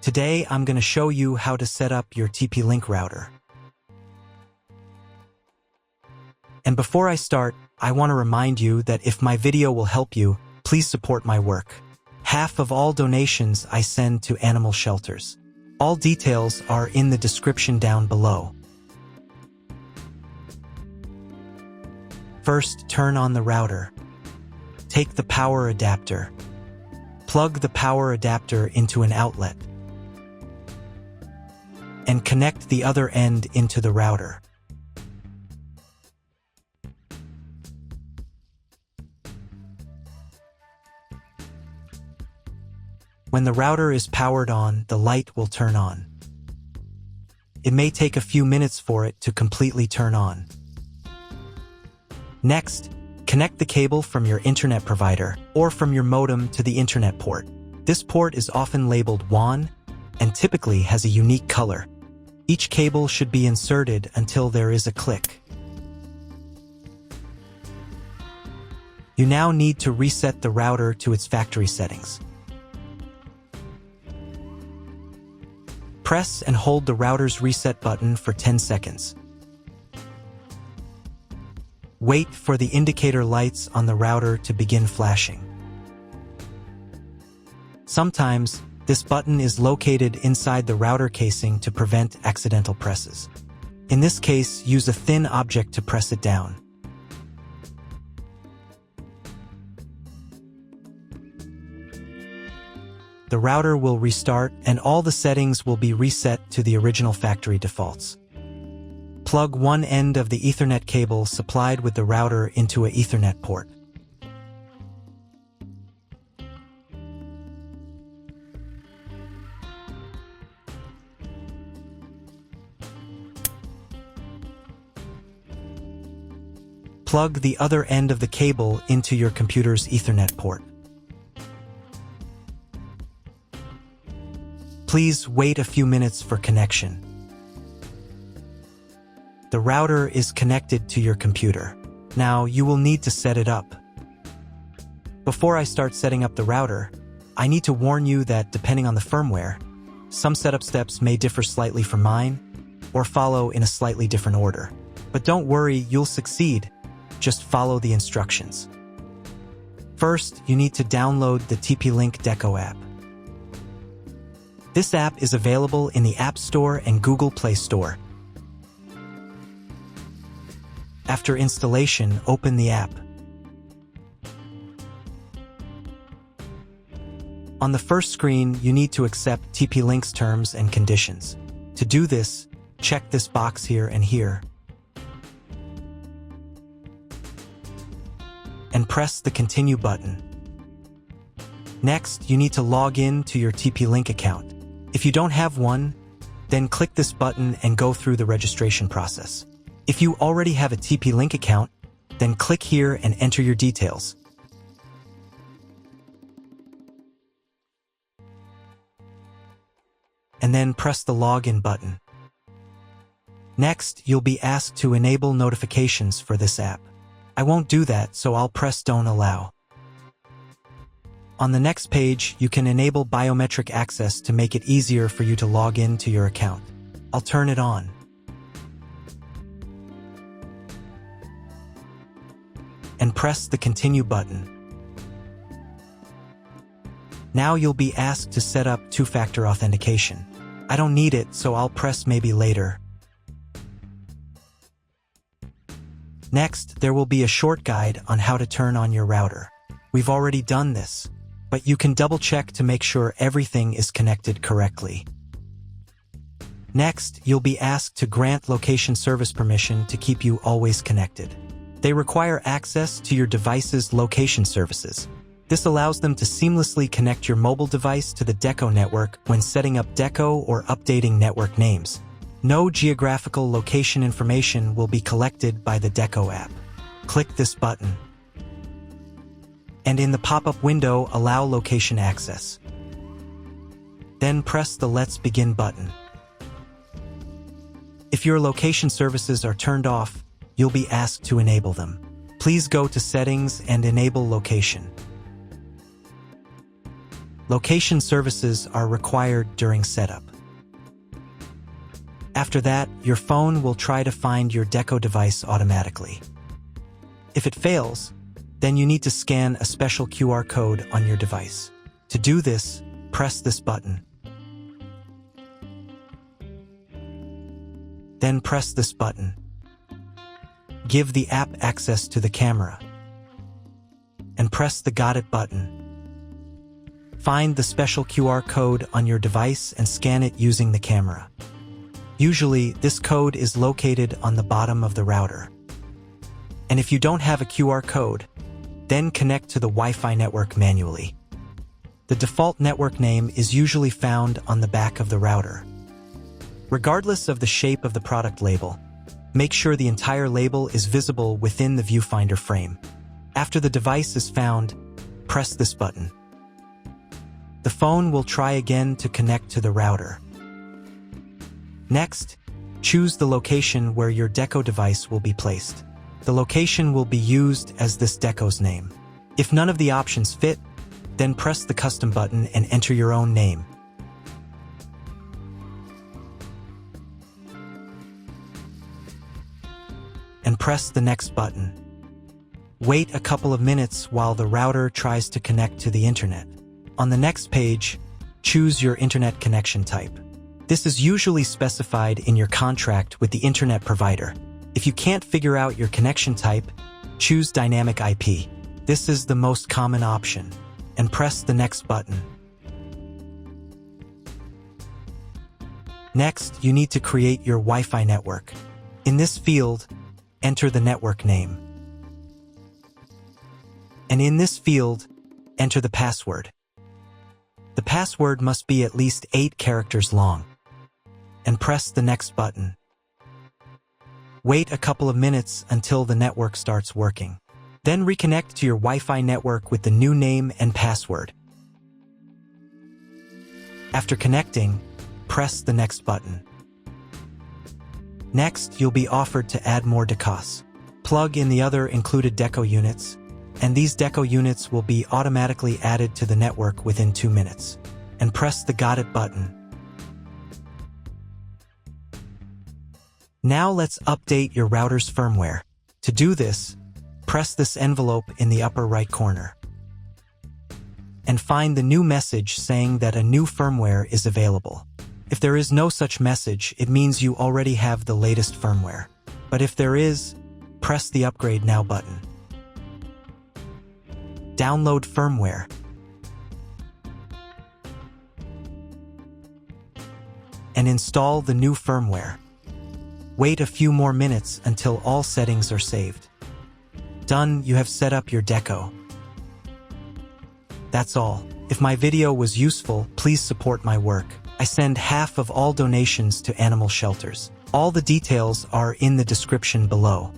Today, I'm going to show you how to set up your TP-Link router. And before I start, I want to remind you that if my video will help you, please support my work. Half of all donations I send to animal shelters. All details are in the description down below. First, turn on the router. Take the power adapter. Plug the power adapter into an outlet. And connect the other end into the router. When the router is powered on, the light will turn on. It may take a few minutes for it to completely turn on. Next, connect the cable from your internet provider or from your modem to the internet port. This port is often labeled WAN and typically has a unique color. Each cable should be inserted until there is a click. You now need to reset the router to its factory settings. Press and hold the router's reset button for 10 seconds. Wait for the indicator lights on the router to begin flashing. Sometimes, this button is located inside the router casing to prevent accidental presses. In this case, use a thin object to press it down. The router will restart and all the settings will be reset to the original factory defaults. Plug one end of the Ethernet cable supplied with the router into an Ethernet port. Plug the other end of the cable into your computer's Ethernet port. Please wait a few minutes for connection. The router is connected to your computer. Now you will need to set it up. Before I start setting up the router, I need to warn you that depending on the firmware, some setup steps may differ slightly from mine or follow in a slightly different order. But don't worry, you'll succeed. Just follow the instructions. First, you need to download the TP-Link Deco app. This app is available in the App Store and Google Play Store. After installation, open the app. On the first screen, you need to accept TP-Link's terms and conditions. To do this, check this box here and here. And press the Continue button. Next, you need to log in to your TP-Link account. If you don't have one, then click this button and go through the registration process. If you already have a TP-Link account, then click here and enter your details. And then press the Login button. Next, you'll be asked to enable notifications for this app. I won't do that, so I'll press Don't Allow. On the next page, you can enable biometric access to make it easier for you to log in to your account. I'll turn it on. And press the Continue button. Now you'll be asked to set up two-factor authentication. I don't need it, so I'll press Maybe later. Next, there will be a short guide on how to turn on your router. We've already done this, but you can double-check to make sure everything is connected correctly. Next, you'll be asked to grant location service permission to keep you always connected. They require access to your device's location services. This allows them to seamlessly connect your mobile device to the Deco network when setting up Deco or updating network names. No geographical location information will be collected by the Deco app. Click this button. And in the pop-up window, allow location access. Then press the Let's Begin button. If your location services are turned off, you'll be asked to enable them. Please go to Settings and enable location. Location services are required during setup. After that, your phone will try to find your Deco device automatically. If it fails, then you need to scan a special QR code on your device. To do this, press this button. Then press this button. Give the app access to the camera. And press the Got It button. Find the special QR code on your device and scan it using the camera. Usually, this code is located on the bottom of the router. And if you don't have a QR code, then connect to the Wi-Fi network manually. The default network name is usually found on the back of the router. Regardless of the shape of the product label, make sure the entire label is visible within the viewfinder frame. After the device is found, press this button. The phone will try again to connect to the router. Next, choose the location where your Deco device will be placed. The location will be used as this Deco's name. If none of the options fit, then press the custom button and enter your own name. And press the next button. Wait a couple of minutes while the router tries to connect to the internet. On the next page, choose your internet connection type. This is usually specified in your contract with the internet provider. If you can't figure out your connection type, choose Dynamic IP. This is the most common option, and press the next button. Next, you need to create your Wi-Fi network. In this field, enter the network name. And in this field, enter the password. The password must be at least 8 characters long. And press the next button. Wait a couple of minutes until the network starts working. Then reconnect to your Wi-Fi network with the new name and password. After connecting, press the next button. Next, you'll be offered to add more decos. Plug in the other included Deco units, and these Deco units will be automatically added to the network within 2 minutes. And press the Got It button. Now let's update your router's firmware. To do this, press this envelope in the upper right corner. And find the new message saying that a new firmware is available. If there is no such message, it means you already have the latest firmware. But if there is, press the Upgrade Now button. Download firmware. And install the new firmware. Wait a few more minutes until all settings are saved. Done, you have set up your Deco. That's all. If my video was useful, please support my work. I send half of all donations to animal shelters. All the details are in the description below.